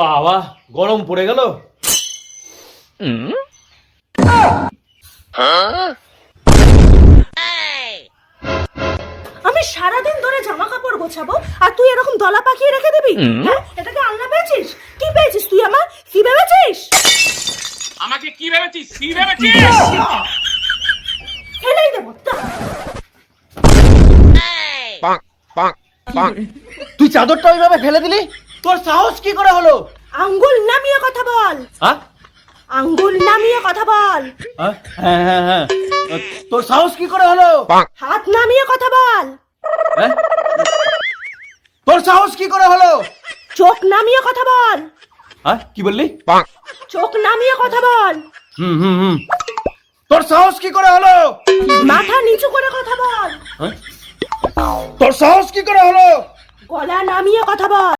বাবা গরম পড়ে গেল। আমি সারাদিন ধরে জামা কাপড় গোছাবো আর তুই এরকম দলা পাকিয়ে রেখে দিবি? হ্যাঁ, এটাকে আলনা পেয়েছিস? কি পেয়েছিস তুই? আমার কি ভেবেছিস? আমাকে কি ভেবেছিস? কি ভেবেছিস? ফেলেই দেবো। তুই চাদরটা ওইভাবে ফেলে দিলি? তোর সাহস কি করে হলো? আঙ্গুল নামিয়ে কথা বল। হ্যাঁ আঙ্গুল নামিয়ে কথা বল। হ্যাঁ হ্যাঁ হ্যাঁ, তোর সাহস কি করে হলো? হাত নামিয়ে কথা বল। হ্যাঁ? তোর সাহস কি করে হলো? চোখ নামিয়ে কথা বল। হ্যাঁ কি বললি? চোখ নামিয়ে কথা বল। হুম। তোর সাহস কি করে হলো? মাথা নিচু করে কথা বল। হ্যাঁ? তোর সাহস কি করে হলো? গলা নামিয়ে কথা বল।